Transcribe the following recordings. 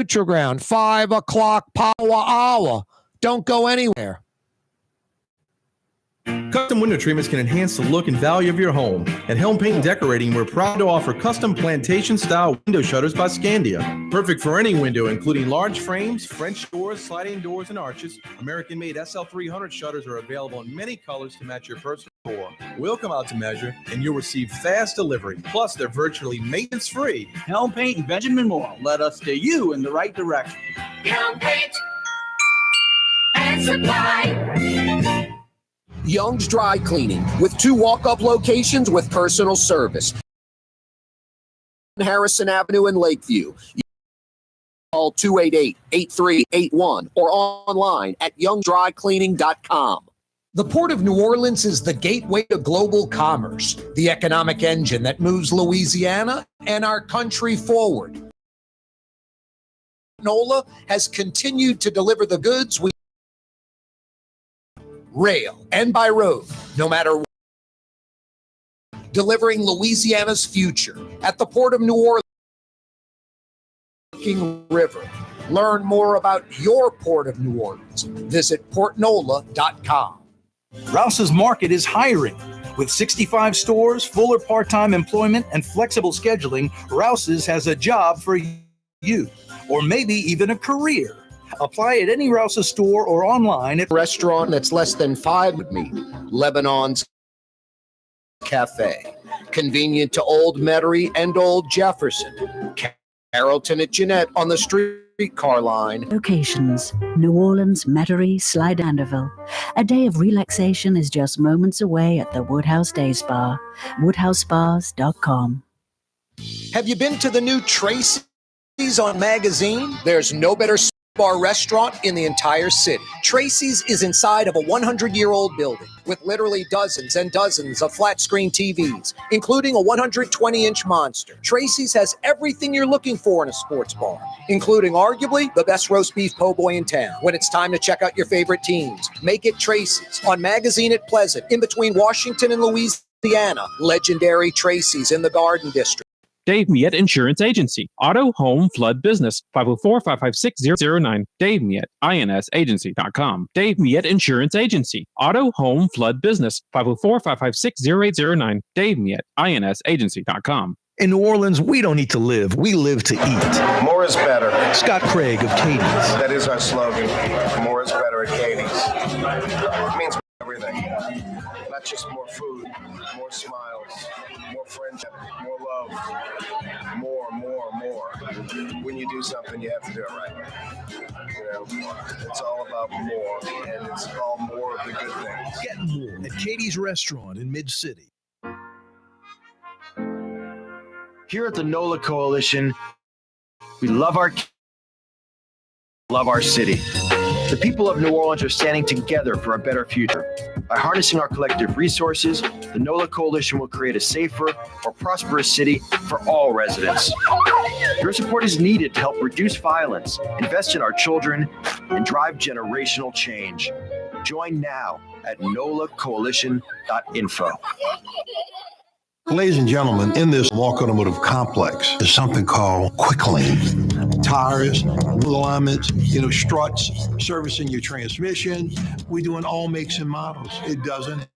Neutral Ground, 5 o'clock power hour. Don't go anywhere. Custom window treatments can enhance the look and value of your home. At Helm Paint and Decorating, we're proud to offer custom plantation-style window shutters by Scandia. Perfect for any window, including large frames, French doors, sliding doors, and arches. American-made SL300 shutters are available in many colors to match your personal decor. We'll come out to measure, and you'll receive fast delivery. Plus, they're virtually maintenance-free. Helm Paint and Benjamin Moore led us steer you in the right direction. Helm Paint and Supply. Young's Dry Cleaning, with 2 walk-up locations with personal service. Harrison Avenue in Lakeview. Call 288-8381 or online at youngdrycleaning.com. The Port of New Orleans is the gateway to global commerce, the economic engine that moves Louisiana and our country forward. NOLA has continued to deliver the goods we rail and by road, no matter what. Delivering Louisiana's future at the Port of New Orleans. River. Learn more about your Port of New Orleans. Visit portnola.com. Rouse's Market is hiring. With 65 stores, full or part-time employment, and flexible scheduling, Rouse's has a job for you, or maybe even a career. Apply at any Rouse's store or online at Restaurant that's less than 5 with me. Lebanon's Cafe. Convenient to Old Metairie and Old Jefferson. Carrollton at Jeanette on the streetcar line. Locations: New Orleans, Metairie, Slidanderville. A day of relaxation is just moments away at the Woodhouse Day Spa. WoodhouseSpas.com. Have you been to the new Tracy's on Magazine? There's no better bar restaurant in the entire city. Tracy's is inside of a 100-year-old building with literally dozens and dozens of flat screen TVs, including a 120-inch monster. Tracy's has everything you're looking for in a sports bar, including arguably the best roast beef po' boy in town. When it's time to check out your favorite teams, make it Tracy's on Magazine at Pleasant, in between Washington and Louisiana. Legendary Tracy's in the Garden District. Dave Miette Insurance Agency. Auto, home, flood, business. 504-556-009. Dave Miette, INSagency.com. Dave Miette Insurance Agency. Auto, home, flood, business. 504-556-0809. Dave Miette, INSagency.com. In New Orleans, we don't need to live. We live to eat. More is better. Scott Craig of Katie's. That is our slogan. More is better at Katie's. It means everything. Not just more food, more smiles, more friendship, more love, more. When you do something, you have to do it right. You know, it's all about more, and it's all more of the good things. Get more at Katie's Restaurant in Mid-City. Here at the NOLA Coalition, we love our city. The people of New Orleans are standing together for a better future. By harnessing our collective resources, the NOLA Coalition will create a safer, more prosperous city for all residents. Your support is needed to help reduce violence, invest in our children, and drive generational change. Join now at nolacoalition.info. Ladies and gentlemen, in this Walker Automotive complex, there's something called Quick Lane. Tires, wheel alignments, struts, servicing your transmission. We're doing all makes and models. It doesn't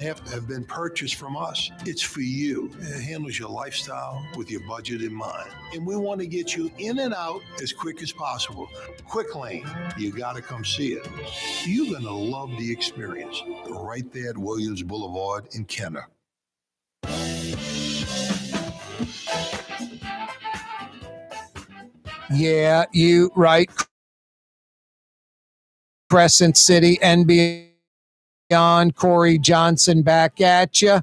have to have been purchased from us. It's for you. It handles your lifestyle with your budget in mind. And we want to get you in and out as quick as possible. Quick Lane, you got to come see it. You're going to love the experience. Right there at Williams Boulevard in Kenner. Yeah, you right. Crescent City and beyond. Corey Johnson back at you.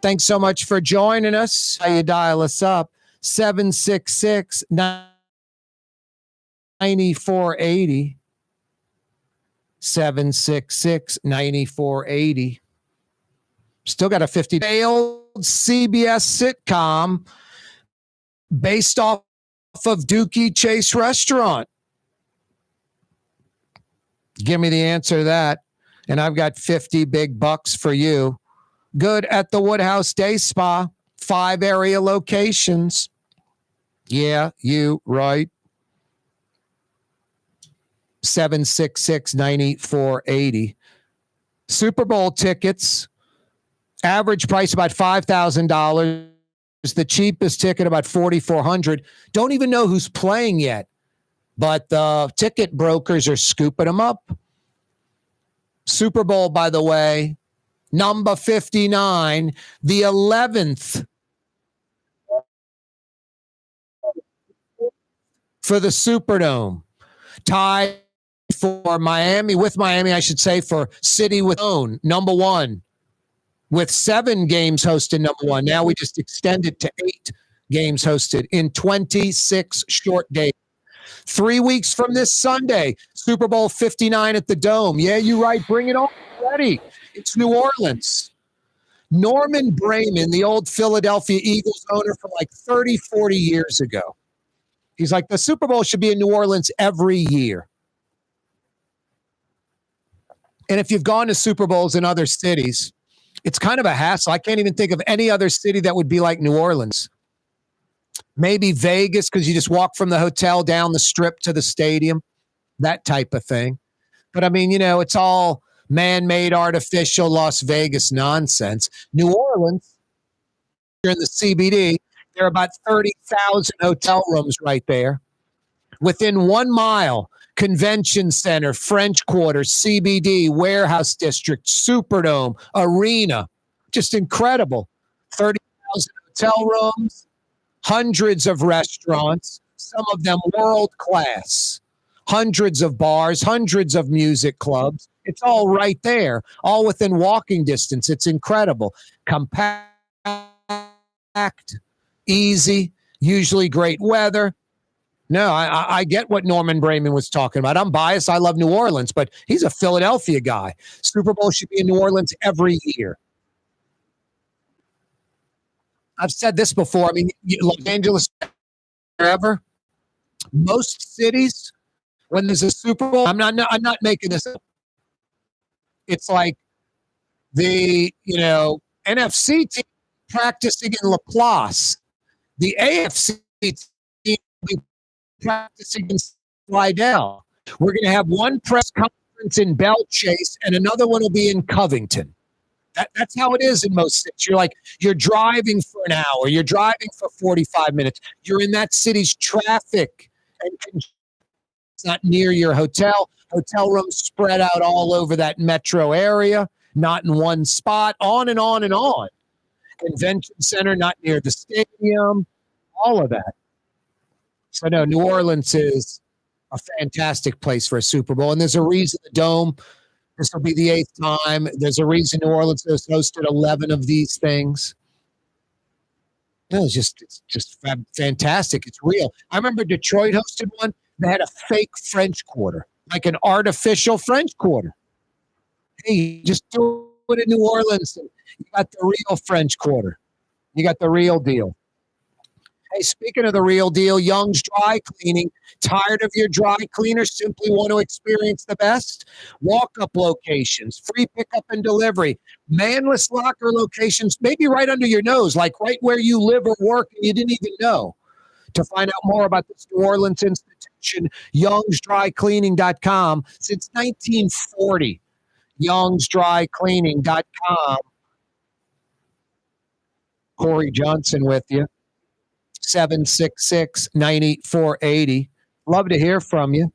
Thanks so much for joining us. How you dial us up? 766-9480. 766-9480. Still got a 50-day-old CBS sitcom based off of Dookie Chase Restaurant. Give me the answer to that, and I've got 50 big bucks for you. Good at the Woodhouse Day Spa, 5 area locations. Yeah, you right. 766-9480. Super Bowl tickets, average price about $5,000. The cheapest ticket about $4,400. Don't even know who's playing yet, but the ticket brokers are scooping them up. Super Bowl, by the way, number 59, the 11th for the Superdome. Tied for Miami, I should say, for City with own, number one, with 7 games hosted, number one. Now we just extended to 8 games hosted in 26 short days. 3 weeks from this Sunday, Super Bowl 59 at the Dome. Yeah, you're right. Bring it on already. It's New Orleans. Norman Brayman, the old Philadelphia Eagles owner from like 30, 40 years ago. He's like, the Super Bowl should be in New Orleans every year. And if you've gone to Super Bowls in other cities, it's kind of a hassle. I can't even think of any other city that would be like New Orleans. Maybe Vegas, because you just walk from the hotel down the strip to the stadium, that type of thing. But I mean, it's all man-made, artificial Las Vegas nonsense. New Orleans, you're in the CBD, there are about 30,000 hotel rooms right there. Within 1 mile, Convention Center, French Quarter, CBD, Warehouse District, Superdome, Arena. Just incredible. 30,000 hotel rooms, hundreds of restaurants, some of them world class, hundreds of bars, hundreds of music clubs. It's all right there, all within walking distance. It's incredible. Compact, easy, usually great weather. No, I get what Norman Brayman was talking about. I'm biased. I love New Orleans, but he's a Philadelphia guy. Super Bowl should be in New Orleans every year. I've said this before. I mean, Los Angeles, wherever, most cities, when there's a Super Bowl, I'm not making this up. It's like the NFC team practicing in Laplace, the AFC team practicing in Slidell. We're going to have one press conference in Belle Chase, and another one will be in Covington. That's how it is in most cities. You're driving for an hour. You're driving for 45 minutes. You're in that city's traffic, and it's not near your hotel. Hotel rooms spread out all over that metro area, not in one spot, on and on and on. Convention Center, not near the stadium, all of that. So, no, New Orleans is a fantastic place for a Super Bowl, and there's a reason the Dome, this will be the 8th time. There's a reason New Orleans has hosted 11 of these things. No, it's just fantastic. It's real. I remember Detroit hosted one. They had a fake French Quarter, like an artificial French Quarter. Hey, just do it in New Orleans. And you got the real French Quarter. You got the real deal. Hey, speaking of the real deal, Young's Dry Cleaning. Tired of your dry cleaner? Simply want to experience the best? Walk-up locations, free pickup and delivery, manless locker locations, maybe right under your nose, like right where you live or work and you didn't even know. To find out more about this New Orleans institution, youngsdrycleaning.com. Since 1940, youngsdrycleaning.com. Corey Johnson with you. 766-9480. Love to hear from you.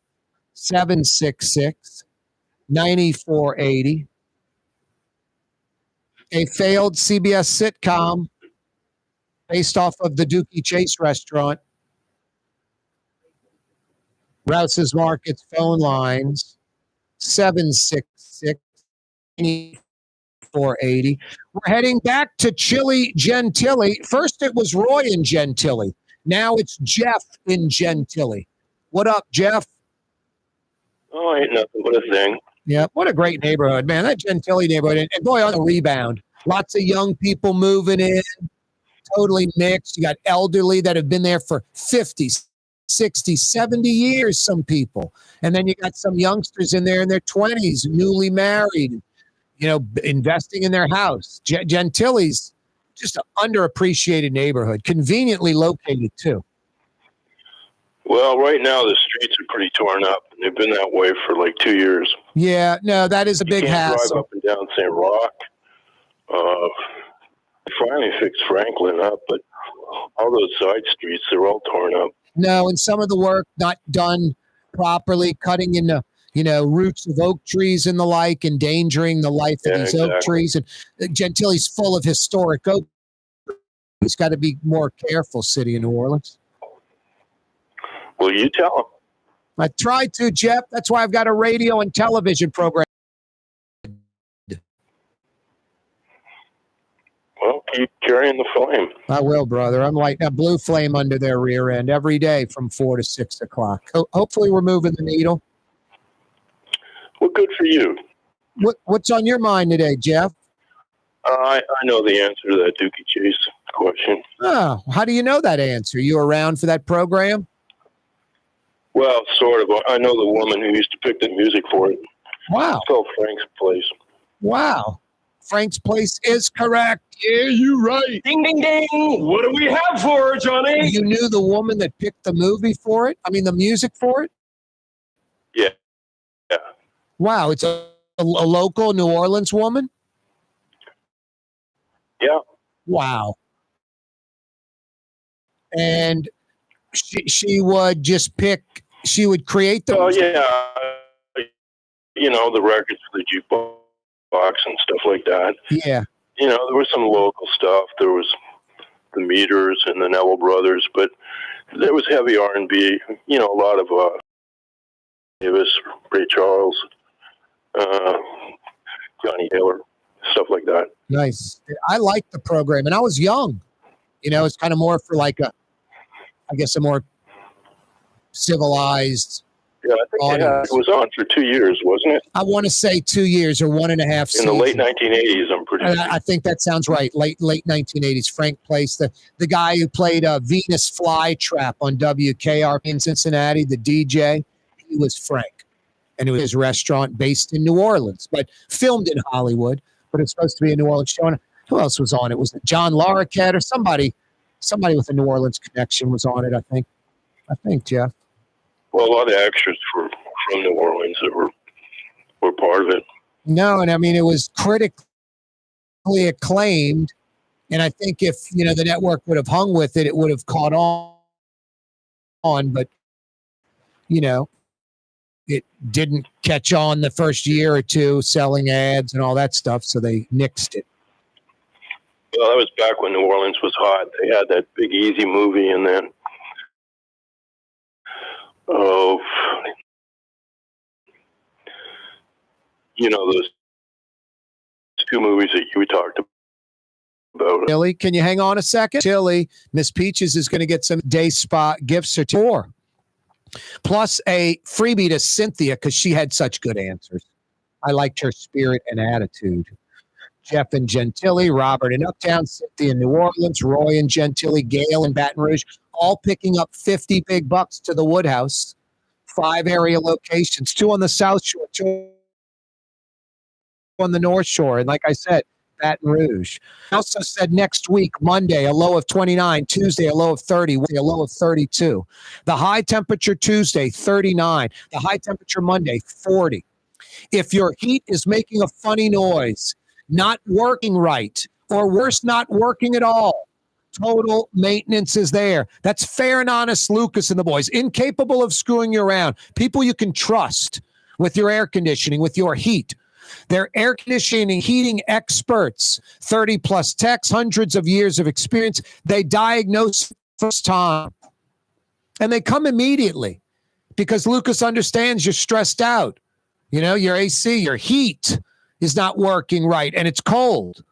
766-9480. A failed CBS sitcom based off of the Dookie Chase restaurant. Rouse's Markets phone lines, 766-9480. We're heading back to Chili Gentili. First it was Roy in Gentili. Now it's Jeff in Gentili. What up, Jeff? Oh, ain't nothing but a thing. Yeah, what a great neighborhood, man. That Gentili neighborhood. And boy, on the rebound. Lots of young people moving in. Totally mixed. You got elderly that have been there for 50, 60, 70 years, some people. And then you got some youngsters in there in their 20s, newly married, investing in their house. Gentili's just an underappreciated neighborhood, conveniently located too. Well, right now the streets are pretty torn up. They've been that way for like 2 years. Yeah, no, that is a big You can't drive hassle. up and down St. Rock. They finally fixed Franklin up, but all those side streets, they're all torn up. No, and some of the work not done properly, cutting into roots of oak trees and the like, endangering the life of these oak trees. And Gentili's full of historic oak. He's got to be more careful, city of New Orleans. Well, you tell them. I tried to, Jeff. That's why I've got a radio and television program. Well, keep carrying the flame. I will, brother. I'm lighting a blue flame under their rear end every day from 4 to 6 o'clock. Hopefully we're moving the needle. Well, good for you. What's on your mind today, Jeff? I know the answer to that Dookie Chase question. Oh, how do you know that answer? You around for that program? Well, sort of. I know the woman who used to pick the music for it. Wow. It's called Frank's Place. Wow. Frank's Place is correct. Yeah, you're right. Ding, ding, ding. What do we have for her, Johnny? You knew the woman that picked the movie for it? I mean, the music for it? Yeah. Yeah. Wow. It's a local New Orleans woman? Yeah. Wow. And she would just she would create the. Oh, yeah. The records for the jukebox and stuff like that. Yeah. There was some local stuff. There was the Meters and the Neville Brothers, but there was heavy R&B. A lot of Davis, Ray Charles, Johnny Taylor, stuff like that. Nice. I liked the program, and I was young. It's kind of more for like a more civilized. Yeah, I think it was on for 2 years, wasn't it? I want to say 2 years or 1.5 seasons. In the late 1980s, I'm pretty sure. I think that sounds right. Late 1980s. Frank Place, the guy who played Venus Flytrap on WKRP in Cincinnati, the DJ, he was Frank. And it was his restaurant based in New Orleans, but filmed in Hollywood. But it's supposed to be a New Orleans show. And who else was on it? Was it John Larroquette or somebody with a New Orleans connection was on it, I think, Jeff. Well, a lot of extras from New Orleans that were part of it. No, and I mean, it was critically acclaimed. And I think if, the network would have hung with it, it would have caught on. But, it didn't catch on the first year or two, selling ads and all that stuff. So they nixed it. Well, that was back when New Orleans was hot. They had that Big Easy movie, and then those two movies that you talked about. Tilly, can you hang on a second? Tilly, Miss Peaches is going to get some day spa gifts or two, plus a freebie to Cynthia because she had such good answers. I liked her spirit and attitude. Jeff and Gentili, Robert in Uptown, Cynthia in New Orleans, Roy and Gentili, Gail in Baton Rouge, all picking up 50 big bucks to the Woodhouse. 5 area locations, 2 on the South Shore, 2 on the North Shore. And like I said, Baton Rouge. I also said next week, Monday, a low of 29, Tuesday, a low of 30, Wednesday, a low of 32. The high temperature Tuesday, 39. The high temperature Monday, 40. If your heat is making a funny noise, not working right, or worse, not working at all, Total Maintenance is there. That's fair and honest Lucas and the boys, incapable of screwing you around. People you can trust with your air conditioning, with your heat. They're air conditioning, heating experts, 30 plus techs, hundreds of years of experience. They diagnose first time. And they come immediately because Lucas understands you're stressed out. Your AC, your heat is not working right and it's cold.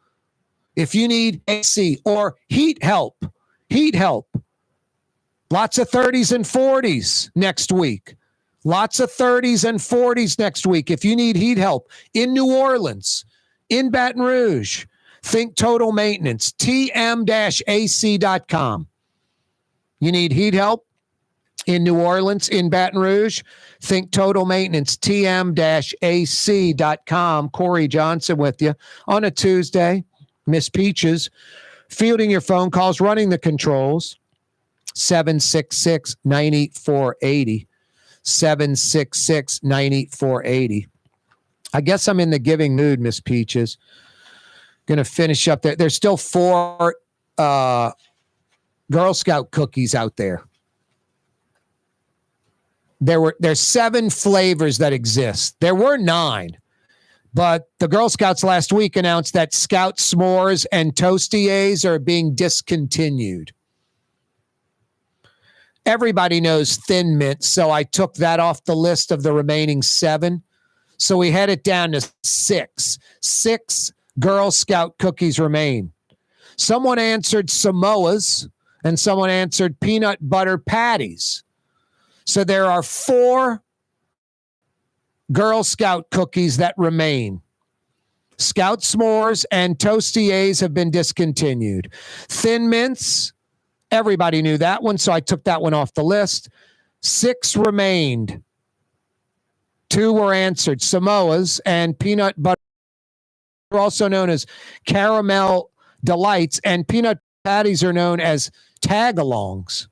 If you need AC or heat help, lots of 30s and 40s next week. Lots of 30s and 40s next week. If you need heat help in New Orleans, in Baton Rouge, think Total Maintenance, tm-ac.com. You need heat help in New Orleans, in Baton Rouge, think Total Maintenance, tm-ac.com. Corey Johnson with you on a Tuesday. Miss Peaches fielding your phone calls, running the controls. 766-9480. 766-9480. I guess I'm in the giving mood, Miss Peaches. Gonna finish up there. There's still 4 Girl Scout cookies out there. There's 7 flavors that exist. There were 9, but the Girl Scouts last week announced that Scout S'mores and Toasties are being discontinued. Everybody knows Thin Mint, so I took that off the list of the remaining 7. So we had it down to 6. 6 Girl Scout cookies remain. Someone answered Samoas, and someone answered peanut butter patties. So there are 4 Girl Scout cookies that remain. Scout S'mores and Toasties have been discontinued. Thin Mints, everybody knew that one, so I took that one off the list. 6 remained. 2 were answered, Samoas and peanut butter, also known as caramel delights, and peanut patties are known as tagalongs.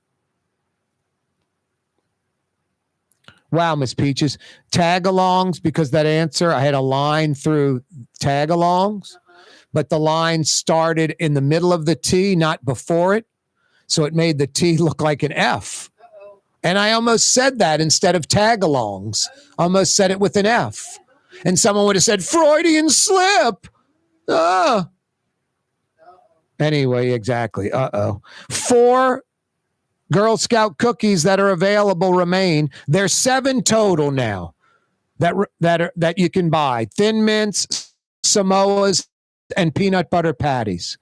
Wow, Miss Peaches. Tagalongs, because that answer, I had a line through tagalongs, but the line started in the middle of the T, not before it. So it made the T look like an F. And I almost said that instead of tagalongs. Almost said it with an F. And someone would have said, Freudian slip. Anyway, exactly. 4 Girl Scout cookies that are available remain. There's 7 total now that you can buy. Thin Mints, Samoas, and peanut butter patties.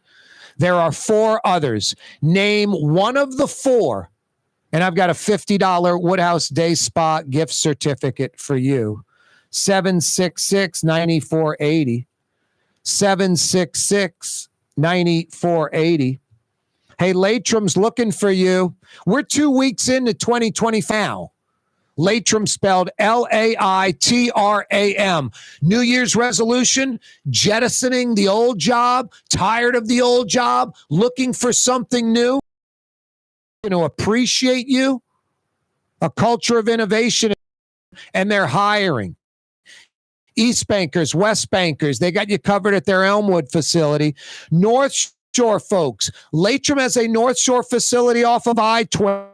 There are 4 others. Name one of the 4, and I've got a $50 Woodhouse Day Spa gift certificate for you. 766-9480. 766-9480. Hey, Latrum's looking for you. We're 2 weeks into 2020 now. Latram spelled Laitram. New Year's resolution, jettisoning the old job, tired of the old job, looking for something new. Going to appreciate you. A culture of innovation, and they're hiring. East Bankers, West Bankers, they got you covered at their Elmwood facility. North Shore folks, Latram has a North Shore facility off of I-12.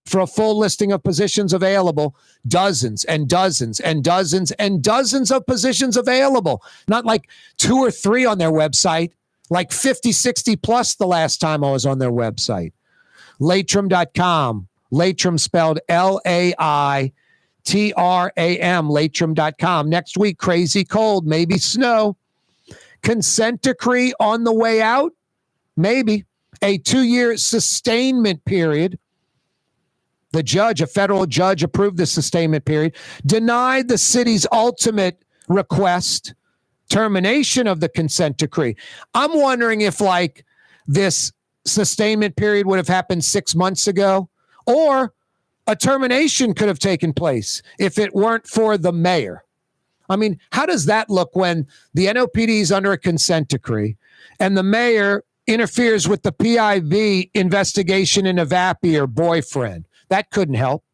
For a full listing of positions available, dozens and dozens and dozens and dozens of positions available. Not like 2 or 3 on their website, like 50, 60 plus the last time I was on their website. Latram.com. Latram spelled Laitram. Latram.com. Next week, crazy cold, maybe snow. Consent decree on the way out? Maybe. A 2-year sustainment period. The judge, a federal judge, approved the sustainment period, denied the city's ultimate request, termination of the consent decree. I'm wondering if, like, this sustainment period would have happened 6 months ago, or a termination could have taken place if it weren't for the mayor. I mean, how does that look when the NOPD is under a consent decree and the mayor interferes with the PIV investigation into Vappy, her boyfriend? That couldn't help.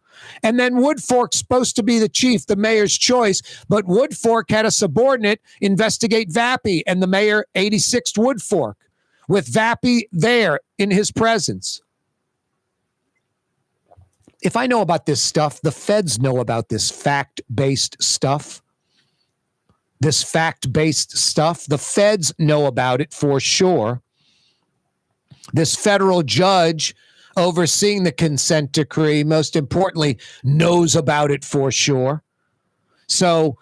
And then Woodfork's supposed to be the chief, the mayor's choice, but Woodfork had a subordinate investigate Vappy, and the mayor 86'd Woodfork with Vappy there in his presence. If I know about this stuff, the feds know about this fact-based stuff. This fact-based stuff, the feds know about it for sure. This federal judge overseeing the consent decree, most importantly, knows about it for sure. So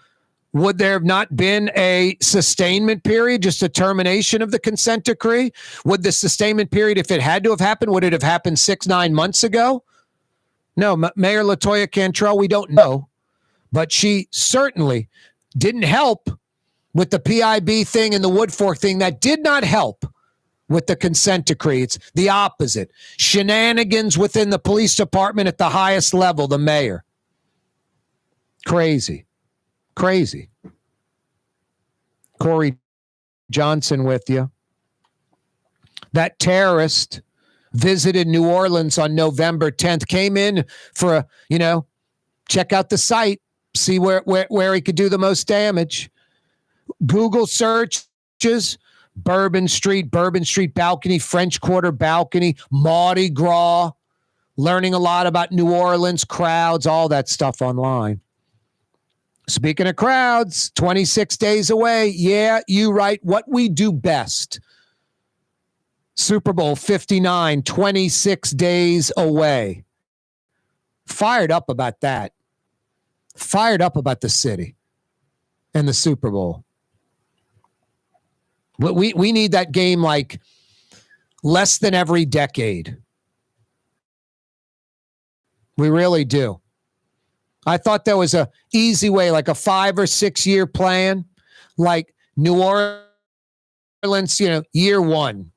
would there have not been a sustainment period, just a termination of the consent decree? Would the sustainment period, if it had to have happened, would it have happened 6-9 months ago? No, Mayor LaToya Cantrell, we don't know. But she certainly didn't help with the PIB thing and the Woodfork thing. That did not help with the consent decree. It's the opposite. Shenanigans within the police department at the highest level, the mayor. Crazy. Crazy. Corey Johnson with you. That terrorist visited New Orleans on November 10th, came in for check out the site, see where he could do the most damage. Google searches, Bourbon Street balcony, French Quarter balcony, Mardi Gras, learning a lot about New Orleans, crowds, all that stuff online. Speaking of crowds, 26 days away. Yeah, you right. What we do best. Super Bowl 59, 26 days away. Fired up about that. Fired up about the city and the Super Bowl. We need that game like less than every decade. We really do. I thought there was a easy way, like a 5 or 6 year plan, like New Orleans, year 1.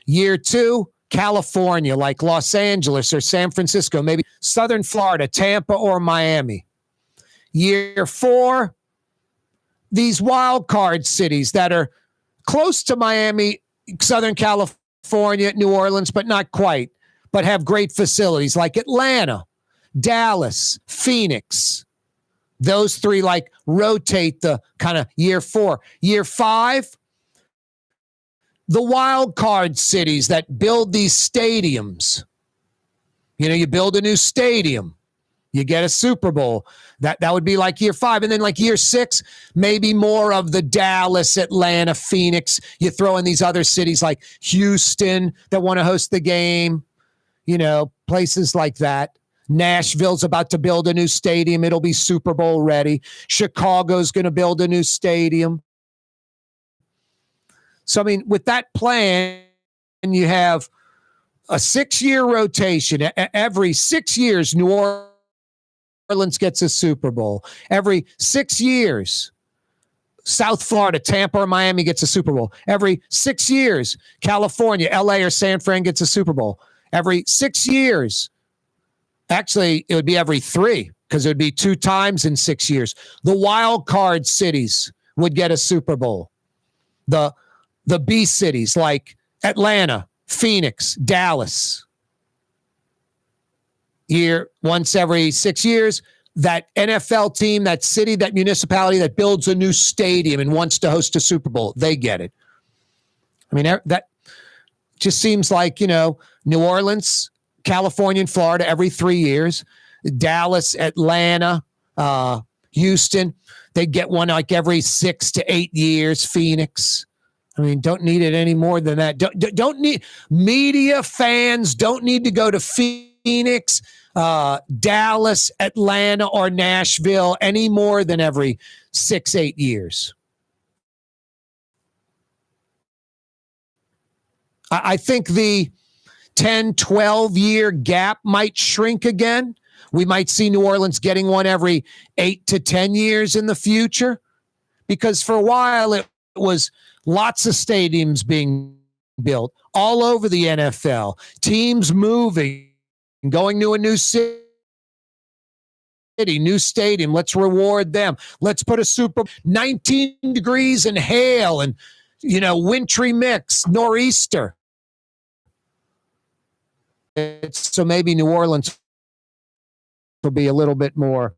Year 2, California, like Los Angeles or San Francisco, maybe Southern Florida, Tampa or Miami. Year 4, these wild card cities that are close to Miami, Southern California, New Orleans, but not quite, but have great facilities like Atlanta, Dallas, Phoenix. Those 3 like rotate the kind of year 4. Year 5, the wild card cities that build these stadiums. You build a new stadium, you get a Super Bowl. That would be like year 5. And then like year 6, maybe more of the Dallas, Atlanta, Phoenix. You throw in these other cities like Houston that want to host the game, places like that. Nashville's about to build a new stadium. It'll be Super Bowl ready. Chicago's going to build a new stadium. So, with that plan, you have a 6-year rotation. Every 6 years, New Orleans gets a Super Bowl. Every 6 years, South Florida, Tampa or Miami gets a Super Bowl. Every 6 years, California, LA or San Fran gets a Super Bowl. Every 6 years, actually, it would be every 3 because it would be 2 times in 6 years. The wild card cities would get a Super Bowl. The B cities like Atlanta, Phoenix, Dallas. Once every 6 years, that NFL team, that city, that municipality that builds a new stadium and wants to host a Super Bowl, they get it. That just seems like, New Orleans, California, and Florida every 3 years. Dallas, Atlanta, Houston, they get one like every 6 to 8 years. Phoenix. Don't need it any more than that. Don't need media fans. Don't need to go to Phoenix, Dallas, Atlanta, or Nashville any more than every 6-8 years. I think the 10, 12-year gap might shrink again. We might see New Orleans getting one every 8 to 10 years in the future, because for a while it was lots of stadiums being built all over the NFL, teams moving, going to a new city, new stadium. Let's reward them. Let's put a 19 degrees and hail and, wintry mix, nor'easter. So maybe New Orleans will be a little bit more,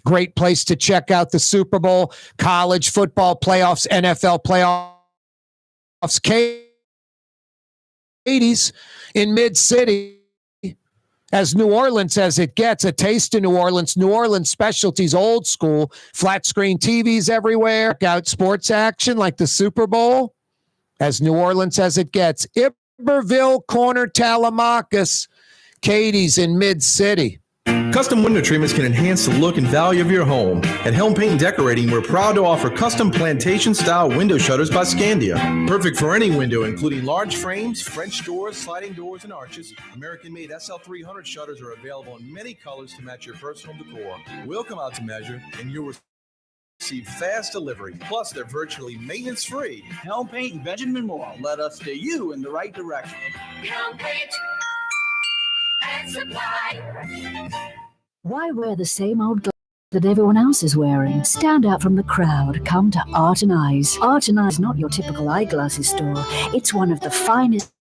great place to check out the Super Bowl, college football playoffs, NFL playoffs, Katie's in Mid-City. As New Orleans as it gets, a taste of New Orleans specialties, old school, flat screen TVs everywhere, out sports action like the Super Bowl. As New Orleans as it gets. Iberville, Corner, Telemachus, Katie's in Mid-City. Custom window treatments can enhance the look and value of your home. At Helm Paint and Decorating, we're proud to offer custom plantation-style window shutters by Scandia. Perfect for any window, including large frames, French doors, sliding doors, and arches. American-made SL300 shutters are available in many colors to match your personal decor. We'll come out to measure, and you'll receive fast delivery. Plus, they're virtually maintenance-free. Helm Paint and Benjamin Moore led us steer you in the right direction. Helm Paint and Supply. Why wear the same old that everyone else is wearing. Stand out from the crowd. Come to Art and Eyes. Art and Eyes is not your typical eyeglasses store. It's one of the finest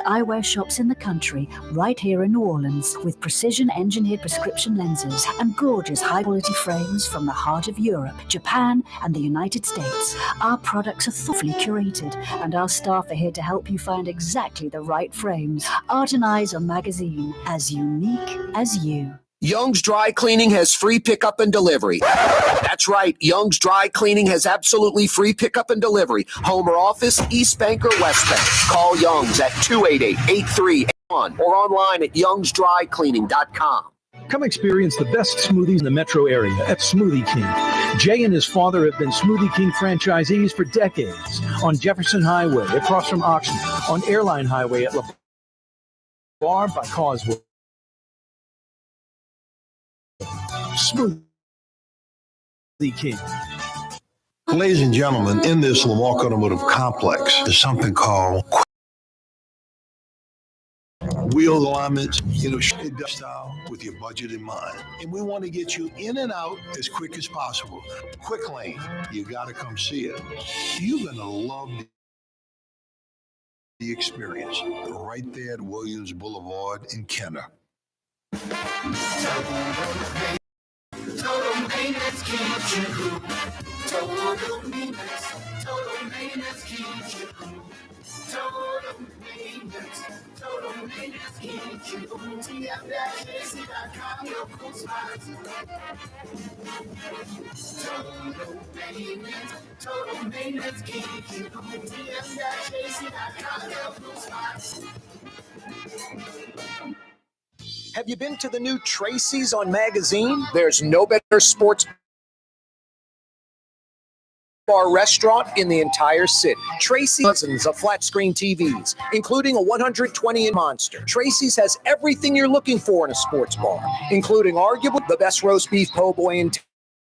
eyewear shops in the country, right here in New Orleans, with precision engineered prescription lenses and gorgeous high quality frames from the heart of Europe, Japan, and the United States. Our products are thoughtfully curated, and our staff are here to help you find exactly the right frames. Art and Eyes on magazine, as unique as you. Young's Dry Cleaning has free pickup and delivery. That's right. Young's Dry Cleaning has absolutely free pickup and delivery. Home or office, East Bank or West Bank. Call Young's at 288-8381 or online at youngsdrycleaning.com. Come experience the best smoothies in the metro area at Smoothie King. Jay and his father have been Smoothie King franchisees for decades. On Jefferson Highway, across from Auction, on Airline Highway at La Bar by Causeway. Smoothie King. Ladies and gentlemen, in this Lamar Automotive Complex is something called wheel alignments, style with your budget in mind. And we want to get you in and out as quick as possible. Quick Lane, you got to come see it. You're going to love the experience right there at Williams Boulevard in Kenner. Total maintenance keeps you cool. Total maintenance keeps you cool. Total maintenance keeps you cool. TF-AC.com, your cool spots. Total maintenance keeps you cool. TF-AC.com, your cool spots. Have you been to the new Tracy's on Magazine? There's no better sports bar restaurant in the entire city. Tracy's dozens of flat screen TVs, including a 120-inch monster. Tracy's has everything you're looking for in a sports bar, including arguably the best roast beef po' boy in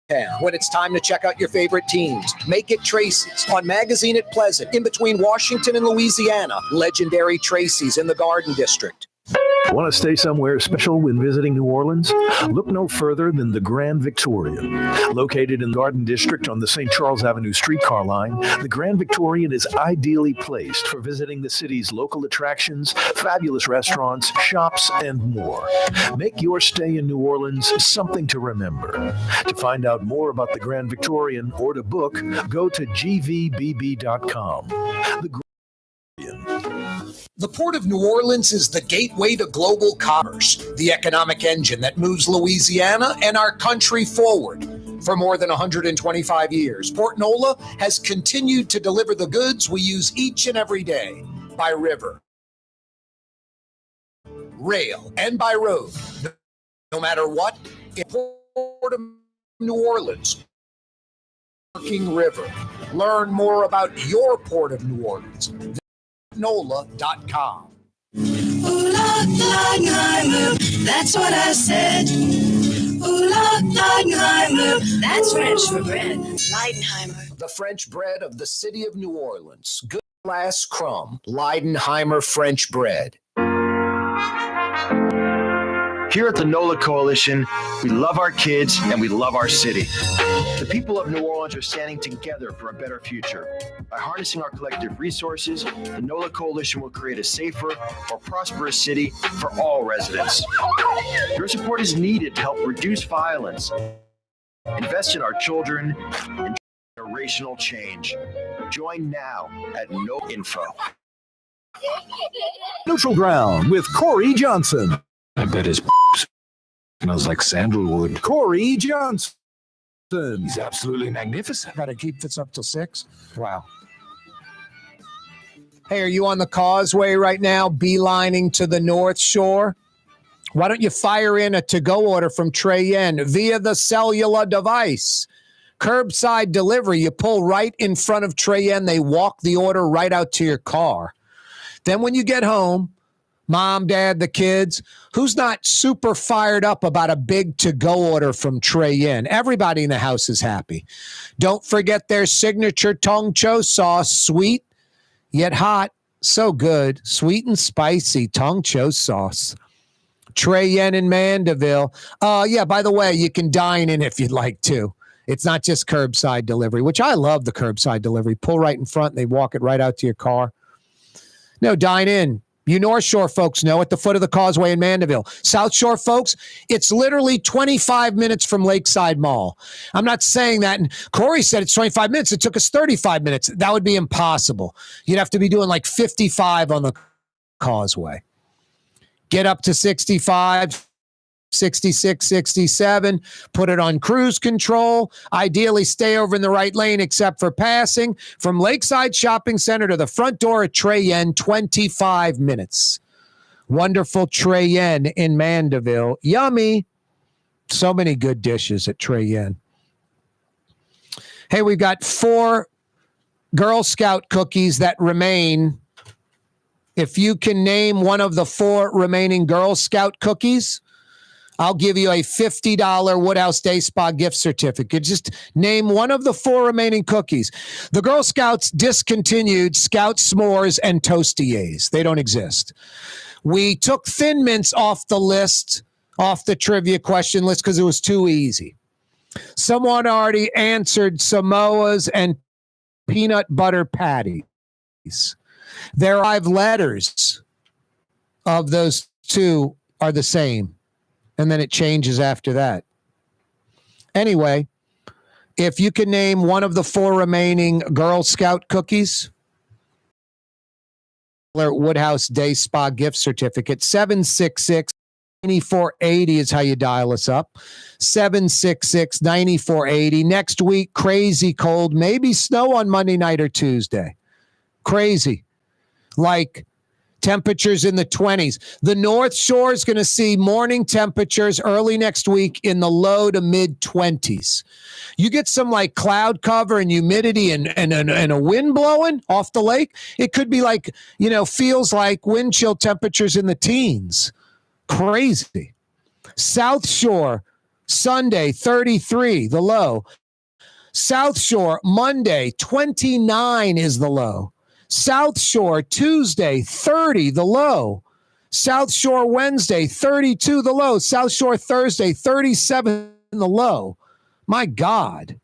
town. When it's time to check out your favorite teams, make it Tracy's on Magazine at Pleasant, in between Washington and Louisiana. Legendary Tracy's in the Garden District. Want to stay somewhere special when visiting New Orleans? Look no further than the Grand Victorian. Located in the Garden District on the St. Charles Avenue streetcar line, the Grand Victorian is ideally placed for visiting the city's local attractions, fabulous restaurants, shops, and more. Make your stay in New Orleans something to remember. To find out more about the Grand Victorian or to book, go to gvbb.com. The Port of New Orleans is the gateway to global commerce, the economic engine that moves Louisiana and our country forward. For more than 125 years, Port Nola has continued to deliver the goods we use each and every day by river, rail, and by road. No matter what, in Port of New Orleans, working river. Learn more about your Port of New Orleans. NOLA.com. Ooh la la, that's what I said. Ooh la la, that's French for bread. Leidenheimer. The French bread of the city of New Orleans. Good glass crumb. Leidenheimer French bread. Here at the NOLA Coalition, we love our kids and we love our city. The people of New Orleans are standing together for a better future. By harnessing our collective resources, the NOLA Coalition will create a safer, more prosperous city for all residents. Your support is needed to help reduce violence, invest in our children, and generational change. Join now at NOInfo. Neutral Ground with Corey Johnson. I bet his smells like sandalwood. Corey Johnson. He's absolutely magnificent. Got to keep this up till 6. Wow. Hey, are you on the causeway right now, beelining to the North Shore? Why don't you fire in a to-go order from Treyen via the cellular device? Curbside delivery, you pull right in front of Treyen. They walk the order right out to your car. Then when you get home, Mom, Dad, the kids, who's not super fired up about a big to-go order from Treyen? Everybody in the house is happy. Don't forget their signature Tong Cho sauce, sweet yet hot, so good, sweet and spicy Tong Cho sauce. Trey Yen in Mandeville. Yeah, by the way, you can dine in if you'd like to. It's not just curbside delivery, which I love the curbside delivery. Pull right in front and they walk it right out to your car. No, dine in. You North Shore folks know at the foot of the causeway in Mandeville. South Shore folks, it's literally 25 minutes from Lakeside Mall. I'm not saying that. And Corey said it's 25 minutes. It took us 35 minutes. That would be impossible. You'd have to be doing like 55 on the causeway. Get up to 65, 66, 67, put it on cruise control. Ideally, stay over in the right lane except for passing. From Lakeside Shopping Center to the front door at Trey Yen, 25 minutes. Wonderful Trey Yen in Mandeville. Yummy. So many good dishes at Trey Yen. Hey, we've got 4 Girl Scout cookies that remain. If you can name one of the 4 remaining Girl Scout cookies, I'll give you a $50 Woodhouse Day Spa gift certificate. Just name one of the 4 remaining cookies. The Girl Scouts discontinued Scout S'mores and Toastiers. They don't exist. We took Thin Mints off the list, off the trivia question list, because it was too easy. Someone already answered Samoas and peanut butter patties. Their 5 letters of those 2 are the same. And then it changes after that. Anyway, if you can name one of the 4 remaining Girl Scout cookies, Woodhouse Day Spa gift certificate, 766-9480 is how you dial us up. 766-9480. Next week, crazy cold, maybe snow on Monday night or Tuesday. Crazy. Like temperatures in the 20s. The North Shore is going to see morning temperatures early next week in the low to mid 20s. You get some like cloud cover and humidity and a wind blowing off the lake. It could be like, feels like wind chill temperatures in the teens. Crazy. South Shore, Sunday, 33, the low. South Shore, Monday, 29 is the low. South Shore, Tuesday, 30, the low. South Shore, Wednesday, 32, the low. South Shore, Thursday, 37, the low. My God.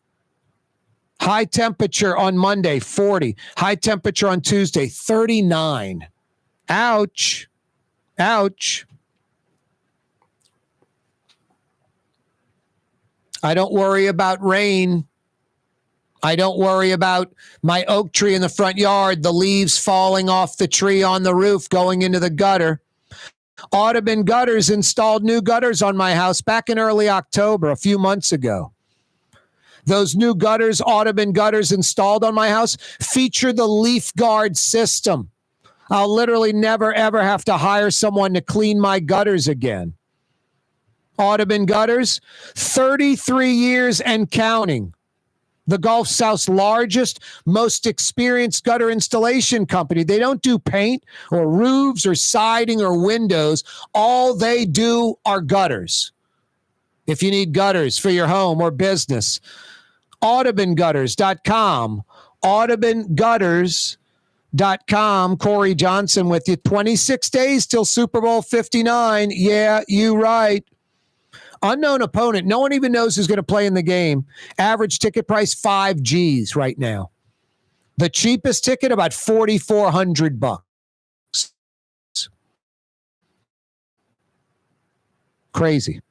High temperature on Monday, 40. High temperature on Tuesday, 39. Ouch. Ouch. I don't worry about rain. I don't worry about my oak tree in the front yard, the leaves falling off the tree on the roof going into the gutter. Audubon Gutters installed new gutters on my house back in early October, a few months ago. Those new gutters, Audubon Gutters installed on my house, feature the Leaf Guard system. I'll literally never, ever have to hire someone to clean my gutters again. Audubon Gutters, 33 years and counting. The Gulf South's largest, most experienced gutter installation company. They don't do paint or roofs or siding or windows. All they do are gutters. If you need gutters for your home or business, audubongutters.com. audubongutters.com. Corey Johnson with you. 26 days till Super Bowl 59. Yeah, you right. Unknown opponent. No one even knows who's going to play in the game. Average ticket price, $5 right now. The cheapest ticket, about $4,400. Crazy.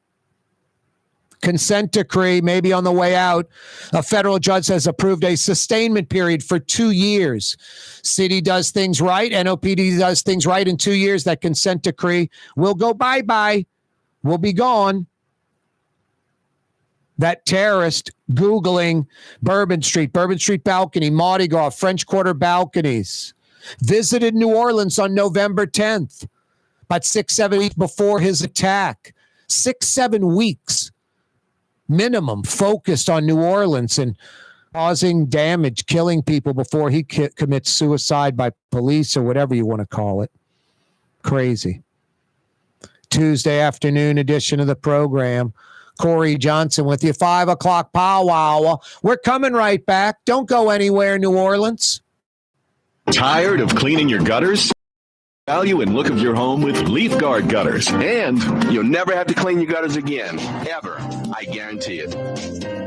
Consent decree, maybe on the way out. A federal judge has approved a sustainment period for 2 years. City does things right. NOPD does things right in 2 years. That consent decree will go bye-bye. We'll be gone. That terrorist Googling Bourbon Street balcony, Mardi Gras, French Quarter balconies, visited New Orleans on November 10th, about 6-7 weeks before his attack. 6-7 weeks minimum focused on New Orleans and causing damage, killing people before he commits suicide by police or whatever you want to call it. Crazy. Tuesday afternoon edition of the program. Corey Johnson with you. 5 o'clock powwow. We're coming right back. Don't go anywhere, New Orleans. Tired of cleaning your gutters? value and look of your home with Leaf Guard gutters. And you'll never have to clean your gutters again, ever. I guarantee it.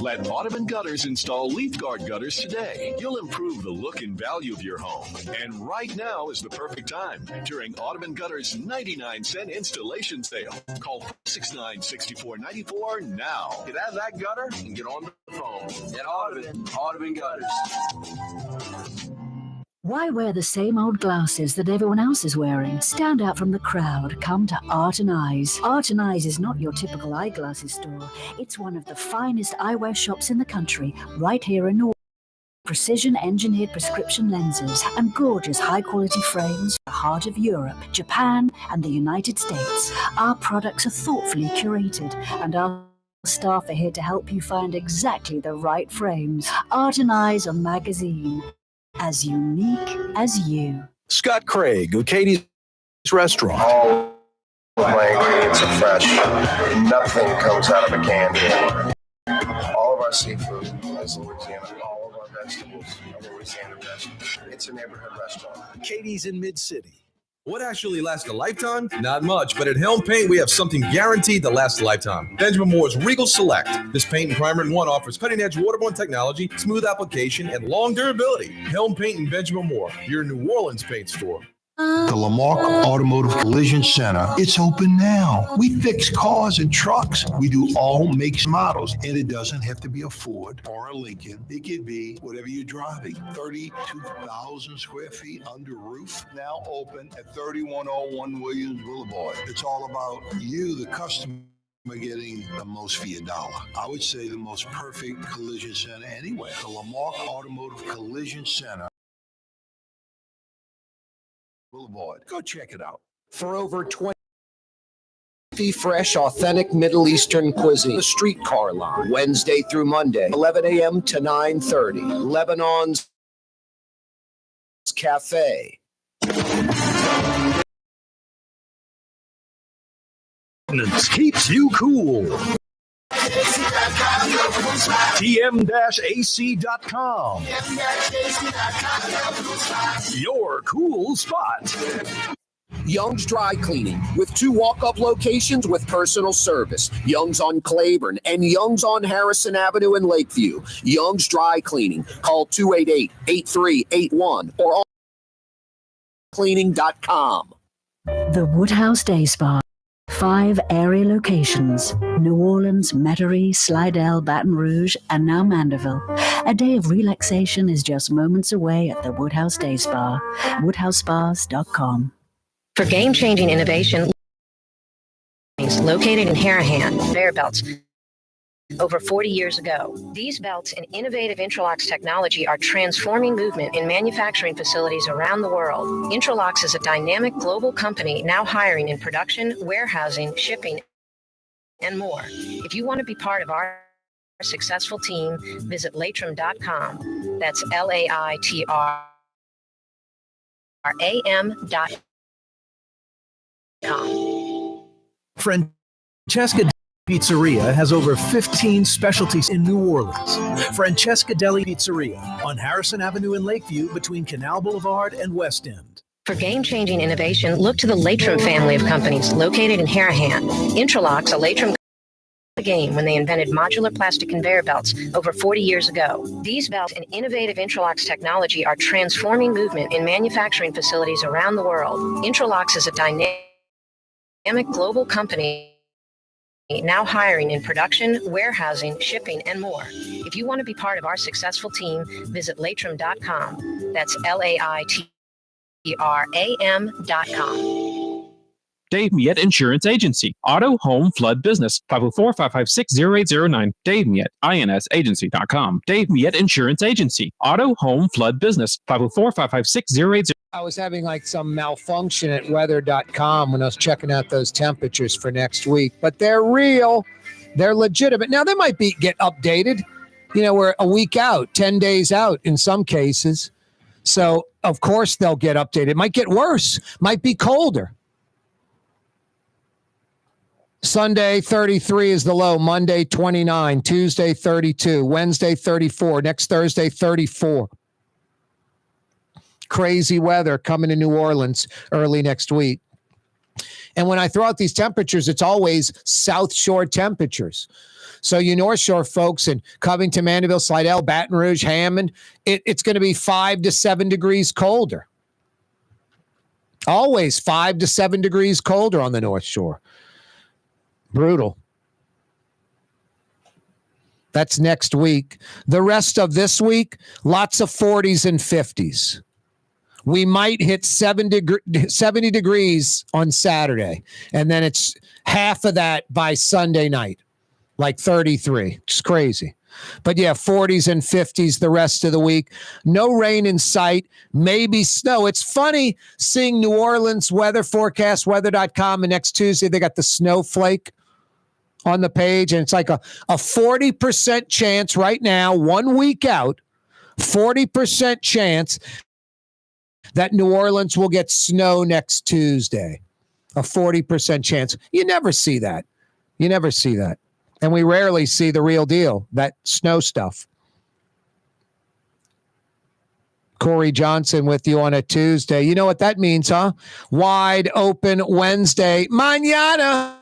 Let Audubon Gutters install Leaf Guard gutters today. You'll improve the look and value of your home. And right now is the perfect time during Audubon Gutters 99-cent installation sale. Call 469-6494 now. Get out of that gutter and get on the phone. At Audubon Gutters. Why wear the same old glasses that everyone else is wearing? Stand out from the crowd. Come to Art and Eyes. Art and Eyes is not your typical eyeglasses store. It's one of the finest eyewear shops in the country, right here in New Orleans. Precision engineered prescription lenses and gorgeous high quality frames. The heart of Europe, Japan, and the United States. Our products are thoughtfully curated, and our staff are here to help you find exactly the right frames. Art and Eyes, a magazine. As unique as you. Scott Craig of Katie's Restaurant. All of my ingredients are fresh. Nothing comes out of a can here. All of our seafood is Louisiana. All of our vegetables are Louisiana vegetables. It's a neighborhood restaurant. Katie's in Mid-City. What actually lasts a lifetime? Not much, but at Helm Paint, we have something guaranteed to last a lifetime. Benjamin Moore's Regal Select. This paint and primer in one offers cutting-edge waterborne technology, smooth application, and long durability. Helm Paint and Benjamin Moore, your New Orleans paint store. The Lamarck Automotive Collision Center, it's open now. We fix cars and trucks. We do all makes and models. And it doesn't have to be a Ford or a Lincoln. It could be whatever you're driving. 32,000 square feet under roof, now open at 3101 Williams Boulevard. It's all about you, the customer, getting the most for your dollar. I would say the most perfect collision center anywhere. The Lamarck Automotive Collision Center. Boulevard. Go check it out. For over 20 fresh, authentic Middle Eastern cuisine. The Streetcar Line, Wednesday through Monday, 11 a.m. to 9:30. Lebanon's Cafe. Keeps you cool. TM-AC.com. Your cool spot. Young's Dry Cleaning, with 2 walk-up locations with personal service. Young's on Claiborne and Young's on Harrison Avenue in Lakeview. Young's Dry Cleaning. Call 288-8381 or on cleaning.com. The Woodhouse Day Spa. 5 area locations: New Orleans, Metairie, Slidell, Baton Rouge, and now Mandeville. A day of relaxation is just moments away at the Woodhouse Day Spa. WoodhouseSpas.com. For game-changing innovation, located in Harahan, conveyor belts. Over 40 years ago, these belts and innovative Intralox technology are transforming movement in manufacturing facilities around the world. Intralox is a dynamic global company now hiring in production, warehousing, shipping, and more. If you want to be part of our successful team, visit Latrim.com. That's LAITRAM.com. Francesca Pizzeria has over 15 specialties in New Orleans. Francesca Deli Pizzeria on Harrison Avenue in Lakeview between Canal Boulevard and West End. For game-changing innovation, look to the Latrim family of companies located in Harahan. Intralox, a Latrim game when they invented modular plastic conveyor belts over 40 years ago. These belts and innovative Intralox technology are transforming movement in manufacturing facilities around the world. Intralox is a dynamic global company now hiring in production, warehousing, shipping, and more. If you want to be part of our successful team, visit Latrim.com. That's LAITRAM.com. Dave Miette Insurance Agency. Auto, home, flood, business. 504-556-0809. Dave Miette, INSagency.com. Dave Miette Insurance Agency. Auto, home, flood, business. 504-556-0809. I was having like some malfunction at weather.com when I was checking out those temperatures for next week, but they're real. They're legitimate. Now they might get updated. We're a week out, 10 days out in some cases. So of course they'll get updated. It might get worse, might be colder. Sunday, 33 is the low. Monday, 29. Tuesday, 32. Wednesday, 34. Next Thursday, 34. Crazy weather coming to New Orleans early next week. And when I throw out these temperatures, it's always South Shore temperatures. So you North Shore folks in Covington, Mandeville, Slidell, Baton Rouge, Hammond, it's going to be 5 to 7 degrees colder. Always 5 to 7 degrees colder on the North Shore. Brutal. That's next week. The rest of this week, lots of 40s and 50s. We might hit 70 degrees on Saturday, and then it's half of that by Sunday night, like 33. It's crazy. But yeah, 40s and 50s the rest of the week. No rain in sight, maybe snow. It's funny seeing New Orleans weather forecast, weather.com, and next Tuesday they got the snowflake on the page, and it's like a 40% chance right now, 1 week out, 40% chance that New Orleans will get snow next Tuesday. A 40% chance. You never see that. You never see that. And we rarely see the real deal, that snow stuff. Corey Johnson with you on a Tuesday. You know what that means, huh? Wide open Wednesday. Mañana.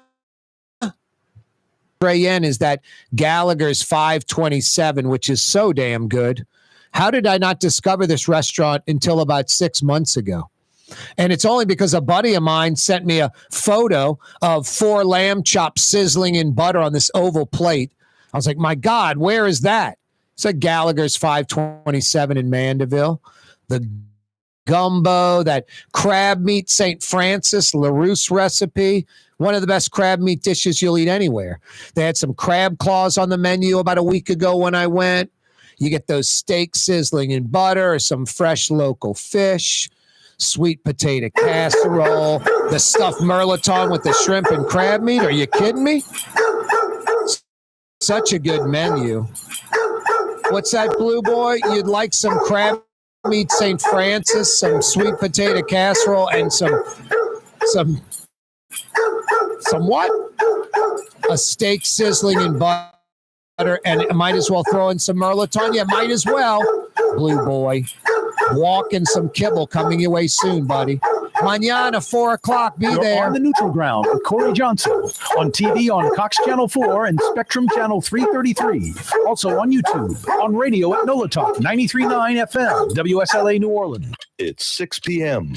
Yen is that Gallagher's 527, which is so damn good. How did I not discover this restaurant until about 6 months ago? And it's only because a buddy of mine sent me a photo of 4 lamb chops sizzling in butter on this oval plate. I was like, my God, where is that? It's at Gallagher's 527 in Mandeville. The gumbo, that crab meat St. Francis LaRousse recipe, one of the best crab meat dishes you'll eat anywhere. They had some crab claws on the menu about a week ago when I went. You get those steaks sizzling in butter or some fresh local fish, sweet potato casserole, the stuffed mirliton with the shrimp and crab meat. Are you kidding me? Such a good menu. What's that, Blue Boy? You'd like some crab meat St. Francis, some sweet potato casserole, and some what? A steak sizzling in butter, and might as well throw in some mirliton. Yeah, might as well. Blue Boy. Walking some kibble coming your way soon, buddy. Mañana, 4 o'clock. Be You're there. On the Neutral Ground with Corey Johnson on TV on Cox Channel 4 and Spectrum Channel 333. Also on YouTube, on radio at NOLA Talk 93.9 FM, WSLA New Orleans. It's 6 p.m.